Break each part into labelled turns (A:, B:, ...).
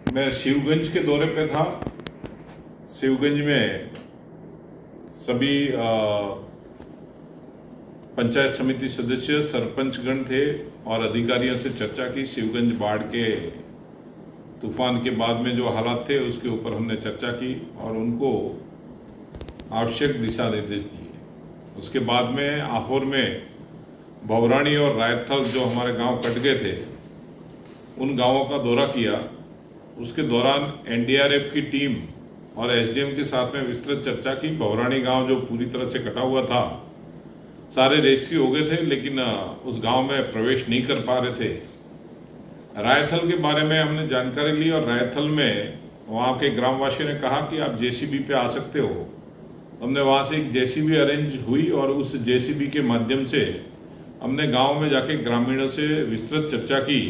A: मैं शिवगंज के दौरे पे था। शिवगंज में सभी पंचायत समिति सदस्य, सरपंचगण थे और अधिकारियों से चर्चा की। शिवगंज बाढ़ के तूफान के बाद में जो हालात थे उसके ऊपर हमने चर्चा की और उनको आवश्यक दिशा निर्देश दिए। उसके बाद में आहोर में भवरानी और रायथल जो हमारे गांव कट गए थे उन गांवों का दौरा किया। उसके दौरान एनडीआरएफ की टीम और एसडीएम के साथ में विस्तृत चर्चा की। भवरानी गांव जो पूरी तरह से कटा हुआ था, सारे रेस्क्यू हो गए थे लेकिन उस गांव में प्रवेश नहीं कर पा रहे थे। रायथल के बारे में हमने जानकारी ली और रायथल में वहाँ के ग्रामवासियों ने कहा कि आप जेसीबी पे आ सकते हो। हमने वहाँ से एक जेसीबी अरेंज हुई और उस जेसीबी के माध्यम से हमने गांव में जाके ग्रामीणों से विस्तृत चर्चा की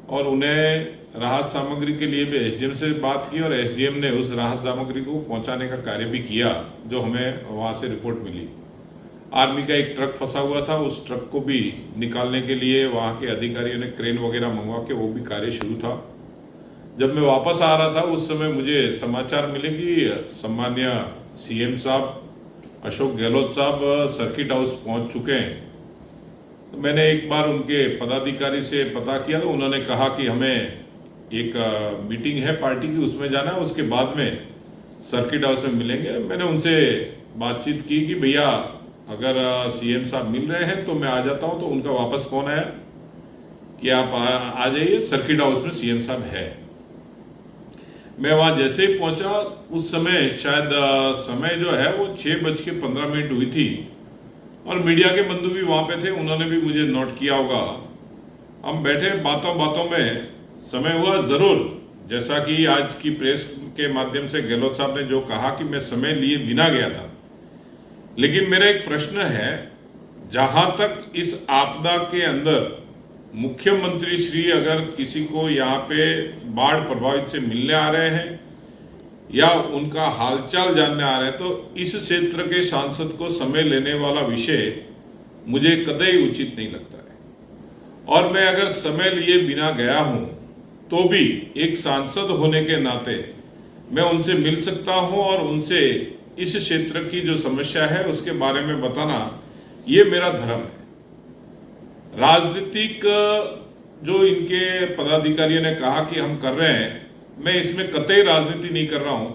A: और उन्हें राहत सामग्री के लिए भी एसडीएम से बात की और एसडीएम ने उस राहत सामग्री को पहुंचाने का कार्य भी किया जो हमें वहां से रिपोर्ट मिली। आर्मी का एक ट्रक फंसा हुआ था, उस ट्रक को भी निकालने के लिए वहां के अधिकारियों ने क्रेन वगैरह मंगवा के वो भी कार्य शुरू था। जब मैं वापस आ रहा था उस समय मुझे समाचार मिले कि सम्मान्य सीएम साहब अशोक गहलोत साहब सर्किट हाउस पहुंच चुके हैं। तो मैंने एक बार उनके पदाधिकारी से पता किया तो उन्होंने कहा कि हमें एक मीटिंग है पार्टी की, उसमें जाना है, उसके बाद में सर्किट हाउस में मिलेंगे। मैंने उनसे बातचीत की कि भैया अगर सीएम साहब मिल रहे हैं तो मैं आ जाता हूं। तो उनका वापस फोन आया कि आप आ जाइए, सर्किट हाउस में सीएम साहब है। मैं वहां जैसे ही पहुंचा उस समय शायद समय जो है वो 6:15 हुई थी और मीडिया के बंधु भी वहां पे थे, उन्होंने भी मुझे नोट किया होगा। हम बैठे बातों बातों में समय हुआ जरूर, जैसा कि आज की प्रेस के माध्यम से गहलोत साहब ने जो कहा कि मैं समय लिए बिना गया था। लेकिन मेरा एक प्रश्न है, जहां तक इस आपदा के अंदर मुख्यमंत्री श्री अगर किसी को यहाँ पे बाढ़ प्रभावित से मिलने आ रहे हैं या उनका हालचाल जानने आ रहे हैं तो इस क्षेत्र के सांसद को समय लेने वाला विषय मुझे कतई उचित नहीं लगता है। और मैं अगर समय लिए बिना गया हूं तो भी एक सांसद होने के नाते मैं उनसे मिल सकता हूं और उनसे इस क्षेत्र की जो समस्या है उसके बारे में बताना ये मेरा धर्म है। राजनीतिक जो इनके पदाधिकारियों ने कहा कि हम कर रहे हैं, मैं इसमें कतई राजनीति नहीं कर रहा हूं।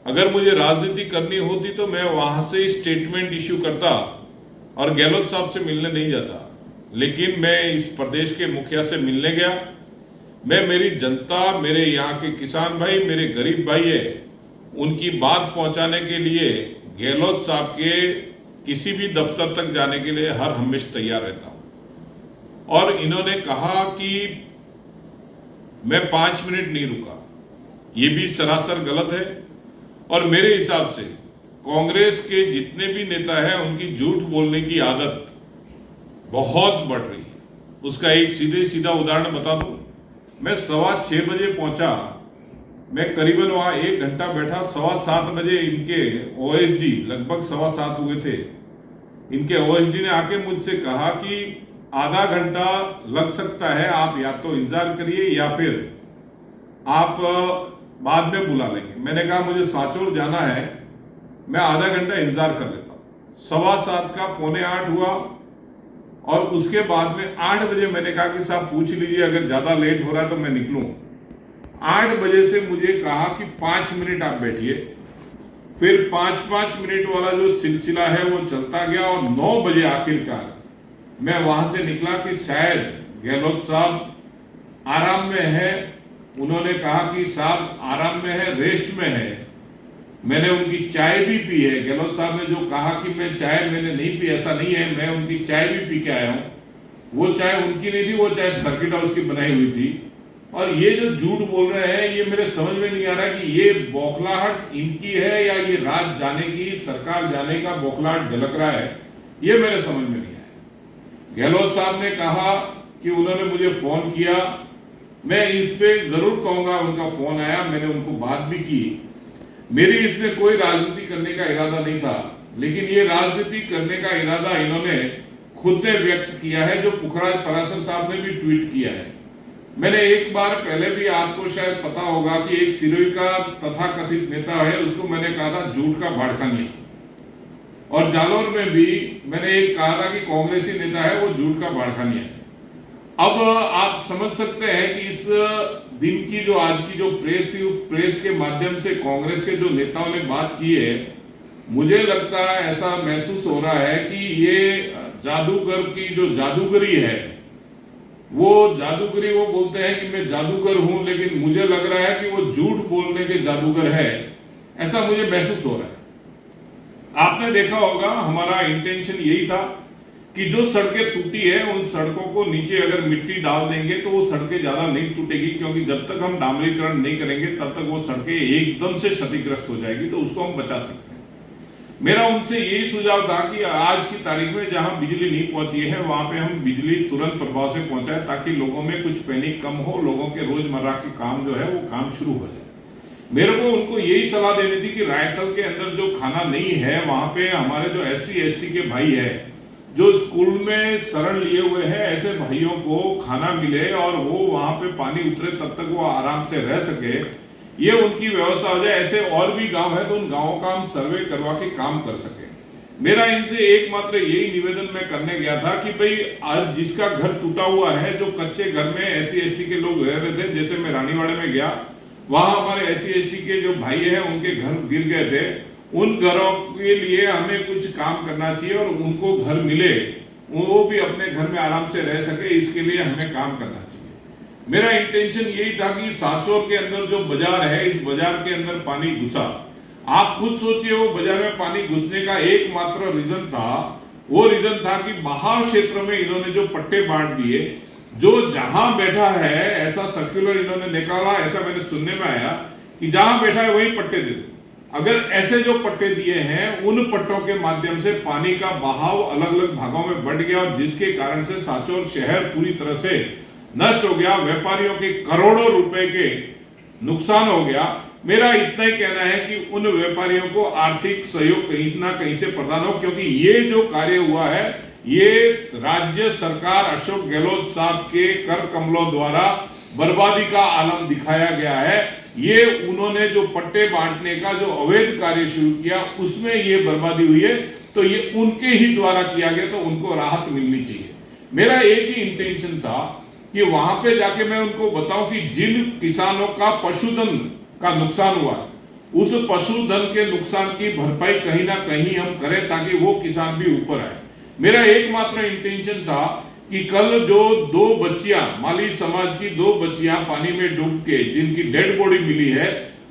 A: अगर मुझे राजनीति करनी होती तो मैं वहां से स्टेटमेंट इश्यू करता और गहलोत साहब से मिलने नहीं जाता। लेकिन मैं इस प्रदेश के मुखिया से मिलने गया। मैं मेरी जनता, मेरे यहाँ के किसान भाई, मेरे गरीब भाई है, उनकी बात पहुंचाने के लिए गहलोत साहब के किसी भी दफ्तर तक जाने के लिए हर हमेशा तैयार रहता हूं। और इन्होंने कहा कि मैं 5 मिनट नहीं रुका, ये भी सरासर गलत है। और मेरे हिसाब से कांग्रेस के जितने भी नेता हैं उनकी झूठ बोलने की आदत बहुत बढ़ रही है। उसका एक सीधा उदाहरण बता दूं। मैं 6:15 बजे पहुंचा, मैं करीबन वहां 1 घंटा बैठा। 7:15 बजे इनके ओएसडी, लगभग 7:15 हुए थे, इनके ओएसडी ने आके मुझसे कहा कि आधा घंटा लग सकता है, आप या तो इंतजार करिए या फिर आप बाद में बुला लेंगे। मैंने कहा मुझे सांचौर जाना है, मैं आधा घंटा इंतजार कर लेता हूं। 7:15 का 7:45 हुआ और उसके बाद में 8 बजे मैंने कहा कि साहब पूछ लीजिए अगर ज्यादा लेट हो रहा है तो मैं निकलूं। 8 बजे से मुझे कहा कि 5 मिनट आप बैठिए। फिर 5-5 मिनट वाला जो सिलसिला है वो चलता गया और 9 बजे आखिरकार मैं वहां से निकला कि शायद गहलोत साहब आराम में है। उन्होंने कहा कि साहब आराम में है, रेस्ट में है। मैंने उनकी चाय भी पी है। गहलोत साहब ने जो कहा कि मैं चाय मैंने नहीं पी, ऐसा नहीं है, मैं उनकी चाय भी पी के आया हूं। वो चाय उनकी नहीं थी, वो चाय सर्किट हाउस की बनाई हुई थी। और ये जो झूठ बोल रहे हैं ये मेरे समझ में नहीं आ रहा कि ये बौखलाहट इनकी है या ये राज जाने की, सरकार जाने का बौखलाहट झलक रहा है, ये मेरे समझ में नहीं आया। गहलोत साहब ने कहा कि उन्होंने मुझे फोन किया, मैं इस पे जरूर कहूंगा उनका फोन आया, मैंने उनको बात भी की। मेरी इसमें कोई राजनीति करने का इरादा नहीं था, लेकिन ये राजनीति करने का इरादा इन्होंने खुद ने व्यक्त किया है, जो पुखराज पराशर साहब ने भी ट्वीट किया है। मैंने एक बार पहले भी, आपको शायद पता होगा, कि एक सिरोही का तथाकथित नेता है, उसको मैंने कहा था झूठ का बाड़खानिया। और जालौर में भी मैंने एक कहा था कि कांग्रेसी नेता है वो झूठ का बाड़खानिया है। अब आप समझ सकते हैं कि इस दिन की जो आज की जो प्रेस थी, प्रेस के माध्यम से कांग्रेस के जो नेताओं ने बात की है, मुझे लगता है, ऐसा महसूस हो रहा है कि ये जादूगर की जो जादूगरी है, वो जादूगरी, वो बोलते हैं कि मैं जादूगर हूं, लेकिन मुझे लग रहा है कि वो झूठ बोलने के जादूगर है, ऐसा मुझे महसूस हो रहा है। आपने देखा होगा, हमारा इंटेंशन यही था कि जो सड़कें टूटी है उन सड़कों को नीचे अगर मिट्टी डाल देंगे तो वो सड़कें ज्यादा नहीं टूटेगी, क्योंकि जब तक हम डामरीकरण नहीं करेंगे तब तक वो सड़कें एकदम से क्षतिग्रस्त हो जाएगी, तो उसको हम बचा सकते हैं। मेरा उनसे यही सुझाव था कि आज की तारीख में जहां बिजली नहीं पहुंची है वहां पे हम बिजली तुरंत प्रभाव से पहुंचाएं, ताकि लोगों में कुछ पैनिक कम हो, लोगों के रोजमर्रा के काम जो है वो काम शुरू हो जाए। मेरे को उनको यही सलाह देनी थी कि रायतल के अंदर जो खाना नहीं है, वहां पे हमारे जो SC ST के भाई है, जो स्कूल में शरण लिए हुए हैं, ऐसे भाइयों को खाना मिले और वो वहां पे पानी उतरे तब तक वो आराम से रह सके, ये उनकी व्यवस्था हो जाए। ऐसे और भी गांव है तो उन गांवों का हम सर्वे करवा के काम कर सके। मेरा इनसे एकमात्र यही निवेदन मैं करने गया था कि भाई आज जिसका घर टूटा हुआ है, जो कच्चे घर में SC ST के लोग रह रहे थे, जैसे मैं रानीवाड़े में गया, वहां हमारे SC ST के जो भाई हैं उनके घर गिर गए थे, उन घरों के लिए हमें कुछ काम करना चाहिए और उनको घर मिले, वो भी अपने घर में आराम से रह सके, इसके लिए हमें काम करना चाहिए। मेरा इंटेंशन यही था कि साचौर के अंदर जो बाजार है, इस बाजार के अंदर पानी घुसा। आप खुद सोचिए, वो बाजार में पानी घुसने का एकमात्र रीजन था, वो रीजन था कि बाहर क्षेत्र में इन्होंने जो पट्टे बांट दिए, जो जहां बैठा है, ऐसा सर्कुलर इन्होंने निकाला, ऐसा मैंने सुनने में आया कि जहां बैठा है वही पट्टे दे दो। अगर ऐसे जो पट्टे दिए हैं, उन पट्टों के माध्यम से पानी का बहाव अलग अलग भागों में बढ़ गया और जिसके कारण से साचौर शहर पूरी तरह से नष्ट हो गया, व्यापारियों के करोड़ों रुपए के नुकसान हो गया। मेरा इतना ही कहना है कि उन व्यापारियों को आर्थिक सहयोग कहीं ना कहीं से प्रदान हो, क्योंकि ये जो कार्य हुआ है, ये राज्य सरकार अशोक गहलोत साहब के कर कमलों द्वारा बर्बादी का आलम दिखाया गया है। ये उन्होंने जो पट्टे बांटने का जो अवैध कार्य शुरू किया, उसमें ये बर्बादी हुई है, तो ये उनके ही द्वारा किया गया, तो उनको राहत मिलनी चाहिए। मेरा एक ही इंटेंशन था कि वहां पे जाके मैं उनको बताऊं कि जिन किसानों का पशुधन का नुकसान हुआ, उस पशुधन के नुकसान की भरपाई कहीं ना कहीं हम करें, ताकि वो किसान भी ऊपर आए। मेरा एकमात्र इंटेंशन था कि कल जो 2 बच्चियां, माली समाज की 2 बच्चियां पानी में डूब के जिनकी डेड बॉडी मिली है,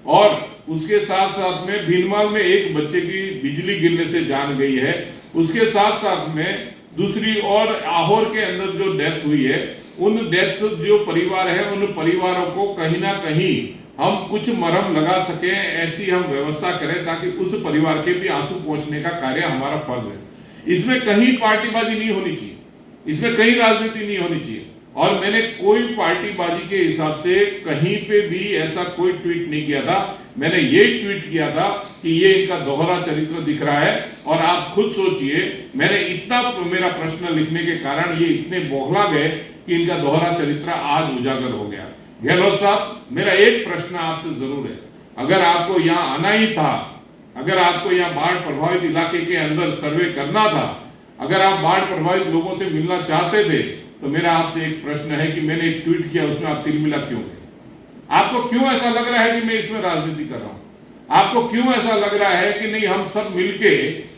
A: और उसके साथ साथ में भीनमाल में एक बच्चे की बिजली गिरने से जान गई है, उसके साथ साथ में दूसरी और आहोर के अंदर जो डेथ हुई है, उन डेथ जो परिवार है, उन परिवारों को कहीं ना कहीं हम कुछ मरहम लगा सके, ऐसी हम व्यवस्था करें ताकि उस परिवार के भी आंसू पोंछने का कार्य हमारा फर्ज है। इसमें कहीं पार्टीबाजी नहीं होनी चाहिए, इसमें कहीं राजनीति नहीं होनी चाहिए, और मैंने कोई पार्टीबाजी के हिसाब से कहीं पे भी ऐसा कोई ट्वीट नहीं किया था। मैंने ये ट्वीट किया था कि ये इनका दोहरा चरित्र दिख रहा है, और आप खुद सोचिए, मैंने इतना मेरा प्रश्न लिखने के कारण ये इतने बौखला गए कि इनका दोहरा चरित्र आज उजागर हो गया। गहलोत साहब, मेरा एक प्रश्न आपसे जरूर है, अगर आपको यहाँ आना ही था, अगर आपको यहाँ बाढ़ प्रभावित इलाके के अंदर सर्वे करना था, अगर आप बाढ़ प्रभावित लोगों से मिलना चाहते थे, तो मेरा आपसे एक प्रश्न है कि मैंने एक ट्वीट किया, उसमें आप तिलमिला क्यों गए? आपको क्यों ऐसा लग रहा है कि मैं इसमें राजनीति कर रहा हूं? आपको क्यों ऐसा लग रहा है कि नहीं, हम सब मिलके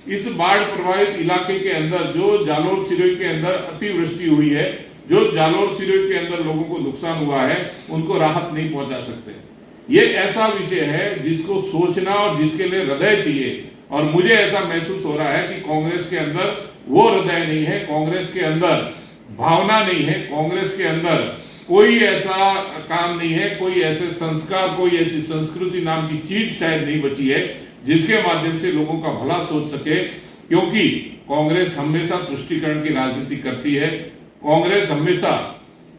A: इस बाढ़ प्रभावित इलाके के अंदर, जो जालोर सिरोही के अंदर अतिवृष्टि हुई है, जो जालोर सिरोही के अंदर लोगों को नुकसान हुआ है, उनको राहत नहीं पहुंचा सकते? ये ऐसा विषय है जिसको सोचना और जिसके लिए हृदय चाहिए, और मुझे ऐसा महसूस हो रहा है कि कांग्रेस के अंदर वो हृदय नहीं है, कांग्रेस के अंदर भावना नहीं है, कांग्रेस के अंदर कोई ऐसा काम नहीं है, कोई ऐसे संस्कार, कोई ऐसी संस्कृति नाम की चीज शायद नहीं बची है जिसके माध्यम से लोगों का भला सोच सके। क्योंकि कांग्रेस हमेशा तुष्टीकरण की राजनीति करती है, कांग्रेस हमेशा,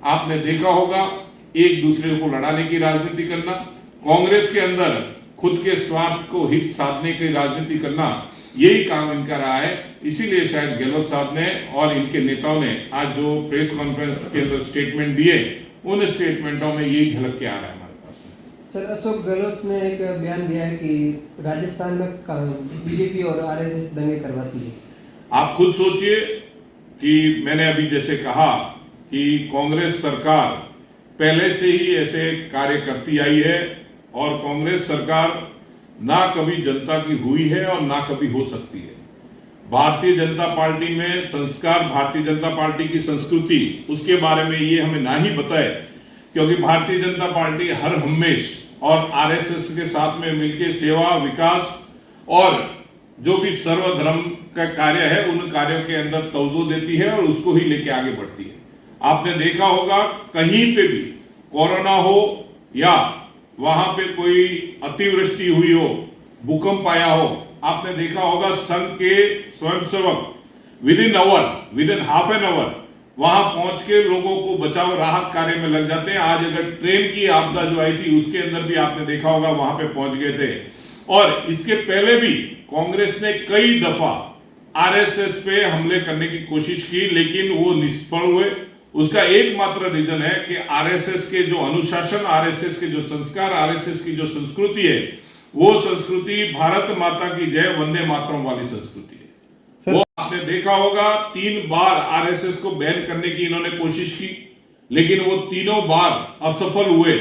A: आपने देखा होगा, एक दूसरे को लड़ाने की राजनीति करना, कांग्रेस के अंदर खुद के स्वार्थ को हित साधने की राजनीति करना, यही काम इनका रहा है। इसीलिए शायद गहलोत साहब ने और इनके नेताओं ने आज जो प्रेस कॉन्फ्रेंस के अंदर स्टेटमेंट दिए, उन स्टेटमेंटों में यही झलक के आ रहा है हमारे पास में।
B: सर, अशोक गहलोत ने एक बयान दिया है कि राजस्थान में बीजेपी और आरएसएस दंगे करवाती है।
A: आप खुद सोचिए कि मैंने अभी जैसे कहा कि कांग्रेस सरकार पहले से ही ऐसे कार्य करती आई है और कांग्रेस सरकार ना कभी जनता की हुई है और ना कभी हो सकती है। भारतीय जनता पार्टी में संस्कार, भारतीय जनता पार्टी की संस्कृति, उसके बारे में ये हमें ना ही बताए, क्योंकि भारतीय जनता पार्टी हर हमेश और आरएसएस के साथ में मिलकर सेवा, विकास और जो भी सर्वधर्म का कार्य है उन कार्यों के अंदर तवज्जो देती है और उसको ही लेके आगे बढ़ती है। आपने देखा होगा कहीं पे भी कोरोना हो या वहां पे कोई अतिवृष्टि हुई हो, भूकंप आया हो, आपने देखा होगा संघ के स्वयंसेवक within half an hour वहां पहुंच के लोगों को बचाव राहत कार्य में लग जाते हैं। आज अगर ट्रेन की आपदा जो आई थी उसके अंदर भी आपने देखा होगा वहां पे पहुंच गए थे। और इसके पहले भी कांग्रेस ने कई दफा आरएसएस पे हमले करने की कोशिश की, लेकिन वो निष्फल हुए। उसका एकमात्र रीजन है कि आरएसएस के जो अनुशासन, आरएसएस के जो संस्कार, आरएसएस की जो संस्कृति है, वो संस्कृति भारत माता की जय, वंदे मातरम वाली संस्कृति है। वो आपने देखा होगा 3 बार आरएसएस को बैन करने की इन्होंने कोशिश की, लेकिन वो तीनों बार असफल हुए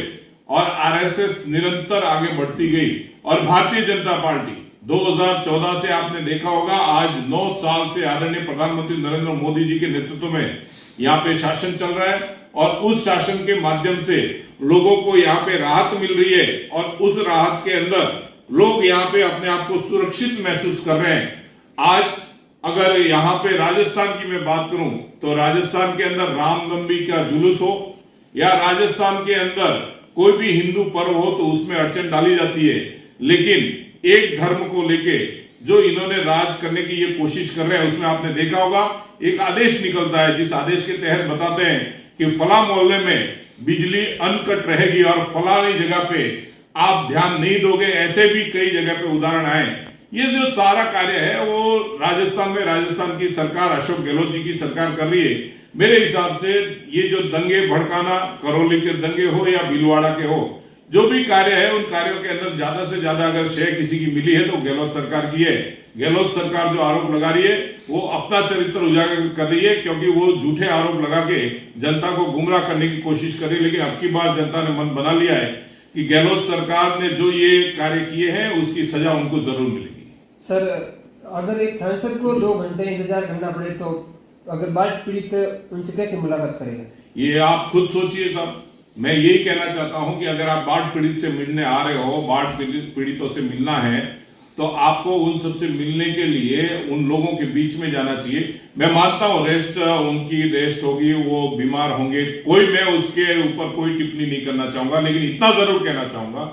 A: और आरएसएस निरंतर आगे बढ़ती गई। और भारतीय जनता पार्टी 2014 से आपने देखा होगा आज 9 साल से आदरणीय प्रधानमंत्री नरेंद्र मोदी जी के नेतृत्व में यहाँ पे शासन चल रहा है और उस शासन के माध्यम से लोगों को यहाँ पे राहत मिल रही है और उस राहत के अंदर लोग यहाँ पे अपने आप को सुरक्षित महसूस कर रहे हैं। आज अगर यहाँ पे राजस्थान की मैं बात करूं तो राजस्थान के अंदर रामनवमी का जुलूस हो या राजस्थान के अंदर कोई भी हिंदू पर्व हो तो उसमें अड़चन डाली जाती है, लेकिन एक धर्म को लेके जो इन्होंने राज करने की ये कोशिश कर रहे हैं उसमें आपने देखा होगा एक आदेश निकलता है, जिस आदेश के तहत बताते हैं कि फला मोहल्ले में बिजली अनकट रहेगी और फलानी जगह पे आप ध्यान नहीं दोगे। ऐसे भी कई जगह पे उदाहरण आए। ये जो सारा कार्य है वो राजस्थान में राजस्थान की सरकार, अशोक गहलोत जी की सरकार कर रही है। मेरे हिसाब से ये जो दंगे भड़काना, करौली के दंगे हो या भीलवाड़ा के हो, जो भी कार्य है उन कार्यों के अंदर ज्यादा से ज्यादा अगर श्रेय किसी की मिली है तो गहलोत सरकार की है। गहलोत सरकार जो आरोप लगा रही है वो अपना चरित्र उजागर कर रही है, क्योंकि वो झूठे आरोप लगा के जनता को गुमराह करने की कोशिश कर रही है। लेकिन अब की बार जनता ने मन बना लिया है कि गहलोत सरकार ने जो ये कार्य किए हैं उसकी सजा उनको जरूर मिलेगी।
B: सर, अगर एक सांसद को 2 घंटे इंतजार करना पड़े तो अगर बाढ़ पीड़ित उनसे कैसे मुलाकात करेगा?
A: ये आप खुद सोचिए साहब। मैं यही कहना चाहता हूं कि अगर आप बाढ़ पीड़ित से मिलने आ रहे हो, बाढ़ पीड़ितों से मिलना है, तो आपको उन सबसे मिलने के लिए उन लोगों के बीच में जाना चाहिए। मैं मानता हूं उनकी रेस्ट होगी, वो बीमार होंगे, मैं उसके ऊपर कोई टिप्पणी नहीं करना चाहूंगा, लेकिन इतना जरूर कहना चाहूंगा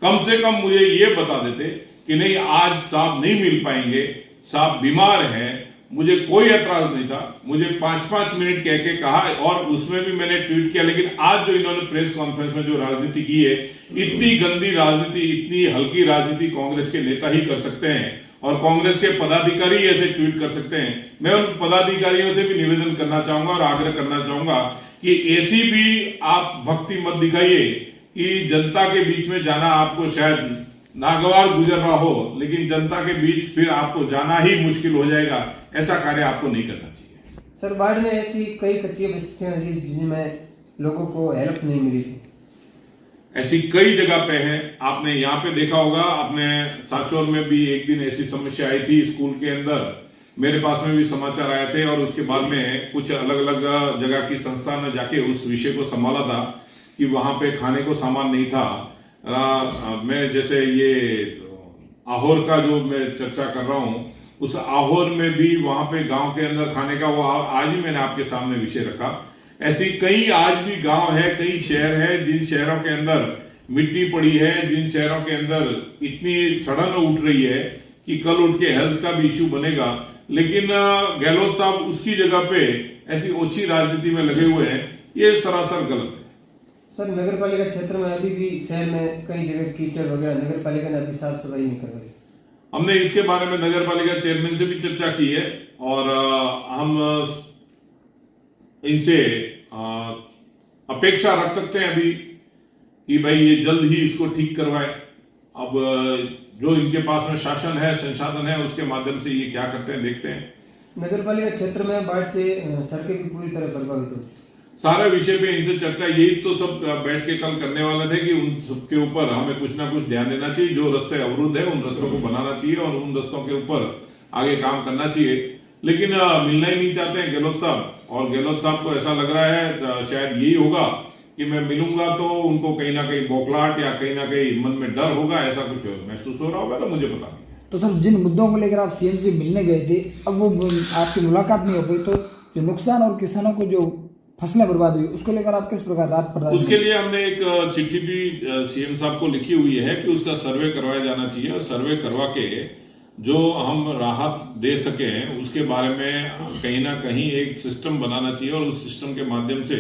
A: कम से कम मुझे ये बता देते कि नहीं आज साहब नहीं मिल पाएंगे, साहब बीमार हैं, मुझे कोई एतराज नहीं था। मुझे 5-5 मिनट कह के कहा और उसमें भी मैंने ट्वीट किया। लेकिन आज जो इन्होंने प्रेस कॉन्फ्रेंस में जो राजनीति की है, इतनी गंदी राजनीति, इतनी हल्की राजनीति कांग्रेस के नेता ही कर सकते हैं और कांग्रेस के पदाधिकारी ऐसे ट्वीट कर सकते हैं। मैं उन पदाधिकारियों से भी निवेदन करना चाहूंगा और आग्रह करना चाहूंगा कि ऐसी भी आप भक्ति मत दिखाइए कि जनता के बीच में जाना आपको शायद नागवार गुजर रहा हो, लेकिन जनता के बीच फिर आपको जाना ही मुश्किल हो जाएगा। ऐसा कार्य आपको नहीं करना चाहिए।
B: सर, बाढ़ में ऐसी कई कच्ची बस्तियां थी जिनमें लोगों को हेल्प नहीं मिली थी।
A: ऐसी कई जगह पे है। आपने यहाँ पे देखा होगा, आपने सांचौर में भी एक दिन ऐसी समस्या आई थी स्कूल के अंदर, मेरे पास में भी समाचार आए थे और उसके बाद में कुछ अलग अलग जगह की संस्था ने जाके उस विषय को संभाला था कि वहां पे खाने को सामान नहीं था। मैं जैसे ये आहोर का जो मैं चर्चा कर रहा हूं, उस आहोर में भी वहां पे गांव के अंदर खाने का वो आज ही मैंने आपके सामने विषय रखा। ऐसी कई आज भी गांव है, कई शहर है जिन शहरों के अंदर मिट्टी पड़ी है, जिन शहरों के अंदर इतनी सड़न उठ रही है कि कल उठ के हेल्थ का भी इश्यू बनेगा। लेकिन गहलोत साहब उसकी जगह पे ऐसी ओछी राजनीति में लगे हुए हैं, ये सरासर गलत है।
B: सर, नगर पालिका क्षेत्र में अभी भी शहर में कई जगह कीचड़ वगैरह, नगर पालिका ने अभी साफ सफाई नहीं करवाई।
A: हमने इसके बारे में नगर पालिका चेयरमैन से भी चर्चा की है और हम इनसे अपेक्षा रख सकते हैं अभी कि भाई ये जल्द ही इसको ठीक करवाए। अब जो इनके पास में शासन है, संसाधन है, उसके माध्यम से ये क्या करते हैं देखते हैं।
B: नगर पालिका क्षेत्र में बाढ़ से सड़कें भी पूरी तरह प्रभावित हो।
A: सारे विषय पे इनसे चर्चा, यही तो सब बैठ के कल करने वाले थे कि उन सबके ऊपर हमें कुछ ना कुछ ध्यान देना चाहिए। जो रास्ते अवरुद्ध है उन रास्तों को बनाना चाहिए और उन रास्तों के ऊपर आगे काम करना चाहिए। लेकिन मिलना ही नहीं चाहते हैं गहलोत साहब, और गहलोत साहब को ऐसा लग रहा है शायद यही होगा कि मैं मिलूंगा तो उनको कहीं ना कहीं बौखलाहट या कहीं ना कहीं मन में डर होगा, ऐसा कुछ महसूस हो रहा होगा, तो मुझे पता नहीं।
C: तो सर, जिन मुद्दों को लेकर आप सीएम से मिलने गए थे, अब वो आपकी मुलाकात नहीं हो गई, तो जो नुकसान और किसानों को जो फसलें बर्बाद हुई उसको लेकर आप किस प्रकार राहत प्रदान?
A: उसके लिए हमने एक चिट्ठी भी सीएम साहब को लिखी हुई है कि उसका सर्वे करवाया जाना चाहिए, और सर्वे करवा के जो हम राहत दे सके उसके बारे में कहीं ना कहीं एक सिस्टम बनाना चाहिए, और उस सिस्टम के माध्यम से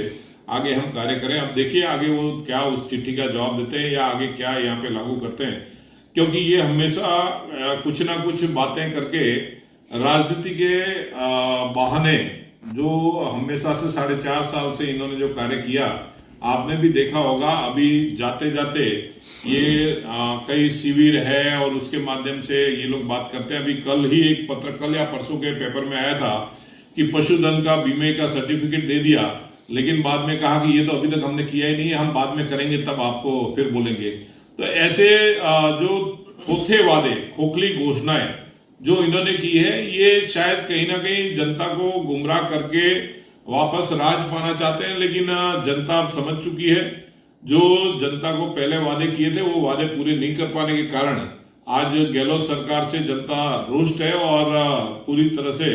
A: आगे हम कार्य करें। अब देखिए आगे वो क्या उस चिट्ठी का जवाब देते हैं या आगे क्या यहाँ पे लागू करते हैं, क्योंकि ये हमेशा कुछ ना कुछ बातें करके राजनीति के बहाने, जो हमेशा से 4.5 साल से इन्होंने जो कार्य किया, आपने भी देखा होगा। अभी जाते जाते ये कई शिविर है और उसके माध्यम से ये लोग बात करते हैं। अभी कल ही एक पत्र, कल या परसों के पेपर में आया था कि पशुधन का बीमे का सर्टिफिकेट दे दिया, लेकिन बाद में कहा कि ये तो अभी तक हमने किया ही नहीं है, हम बाद में करेंगे तब आपको फिर बोलेंगे। तो ऐसे जो थोथे वादे, खोखली घोषणाएं जो इन्होंने की है, ये शायद कहीं ना कहीं जनता को गुमराह करके वापस राज पाना चाहते हैं। लेकिन जनता अब समझ चुकी है, जो जनता को पहले वादे किए थे वो वादे पूरे नहीं कर पाने के कारण आज गहलोत सरकार से जनता रुष्ट है, और पूरी तरह से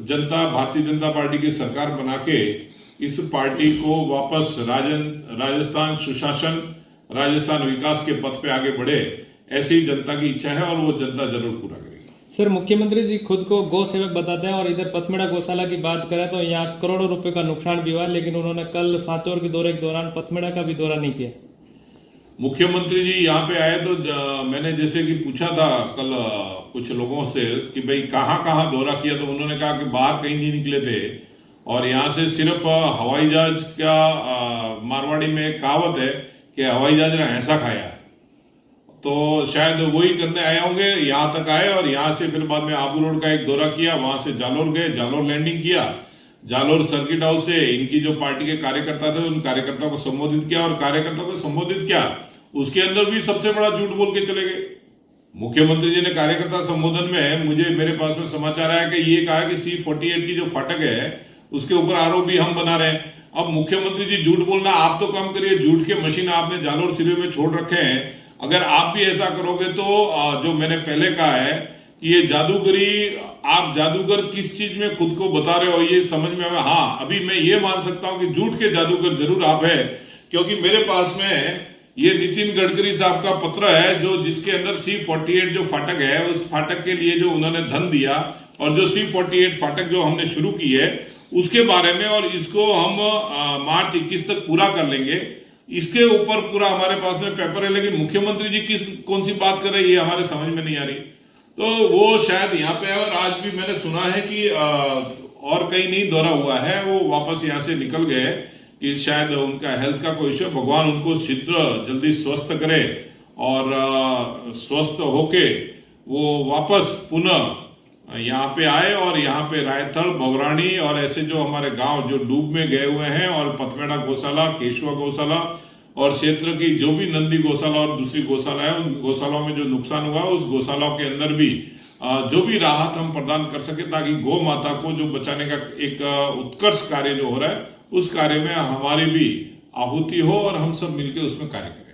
A: जनता भारतीय जनता पार्टी की सरकार बना के इस पार्टी को वापस राजस्थान सुशासन, राजस्थान विकास के पथ पे आगे बढ़े, ऐसी जनता की इच्छा है, और वो जनता जरूर पूरा करेगी।
D: सर, मुख्यमंत्री जी खुद को गौ सेवक बताते हैं, और इधर पथमेड़ा गौशाला की बात करें तो यहाँ करोड़ों रुपए का नुकसान भी हुआ, लेकिन उन्होंने कल सांचौर के दौरे के दौरान पथमेड़ा का भी दौरा नहीं किया।
A: मुख्यमंत्री जी यहाँ पे आए तो मैंने जैसे कि पूछा था कल कुछ लोगों से कि भाई कहाँ कहाँ दौरा किया, तो उन्होंने कहा कि बाहर कहीं नहीं निकले थे, और यहाँ से सिर्फ हवाई जहाज का, मारवाड़ी में एक कहावत है कि हवाई जहाज ने ऐसा खाया, तो शायद वही करने आए होंगे। यहाँ तक आए और यहाँ से फिर बाद में आबू रोड का एक दौरा किया, वहां से जालोर गए, जालोर लैंडिंग किया, जालोर सर्किट हाउस से इनकी जो पार्टी के कार्यकर्ता थे उन कार्यकर्ताओं को संबोधित किया, और कार्यकर्ताओं को संबोधित किया उसके अंदर भी सबसे बड़ा झूठ बोल के चले गए। मुख्यमंत्री जी ने कार्यकर्ता संबोधन में, मुझे मेरे पास में समाचार आया कि ये कहा कि C-48 की जो फाटक है उसके ऊपर आरोपी हम बना रहे हैं। अब मुख्यमंत्री जी झूठ बोलना आप तो कम करिए, झूठ के मशीन आपने जालोर सिरे में छोड़ रखे हैं। अगर आप भी ऐसा करोगे तो जो मैंने पहले कहा है कि ये जादूगरी, आप जादूगर किस चीज में खुद को बता रहे हो ये समझ में आया। हाँ, अभी मैं ये मान सकता हूं कि झूठ के जादूगर जरूर आप है, क्योंकि मेरे पास में ये नितिन गडकरी साहब का पत्र है जो जिसके अंदर C-48 जो फाटक है, उस फाटक के लिए जो उन्होंने धन दिया, और जो C-48 फाटक जो हमने शुरू की है उसके बारे में, और इसको हम मार्च 21 तक पूरा कर लेंगे, इसके ऊपर पूरा हमारे पास में पेपर है। लेकिन मुख्यमंत्री जी कौन सी बात कर रहे हैं ये हमारे समझ में नहीं आ रही। तो वो शायद यहाँ पे है, और आज भी मैंने सुना है कि और कहीं नहीं दौरा हुआ है, वो वापस यहाँ से निकल गए कि शायद उनका हेल्थ का कोई इश्यू, भगवान उनको शीघ्र जल्दी स्वस्थ करे, और स्वस्थ होके वो वापस पुनः यहाँ पे आए, और यहाँ पे रायथल, बवरानी और ऐसे जो हमारे गांव जो डूब में गए हुए हैं, और पथमेड़ा गौशाला, केशवा गौशाला और क्षेत्र की जो भी नंदी गौशाला और दूसरी गौशाला है, उन गौशालाओं में जो नुकसान हुआ उस गौशालाओं के अंदर भी जो भी राहत हम प्रदान कर सके, ताकि गौ माता को जो बचाने का एक उत्कर्ष कार्य जो हो रहा है उस कार्य में हमारी भी आहुति हो, और हम सब मिलकर उसमें कार्य करें।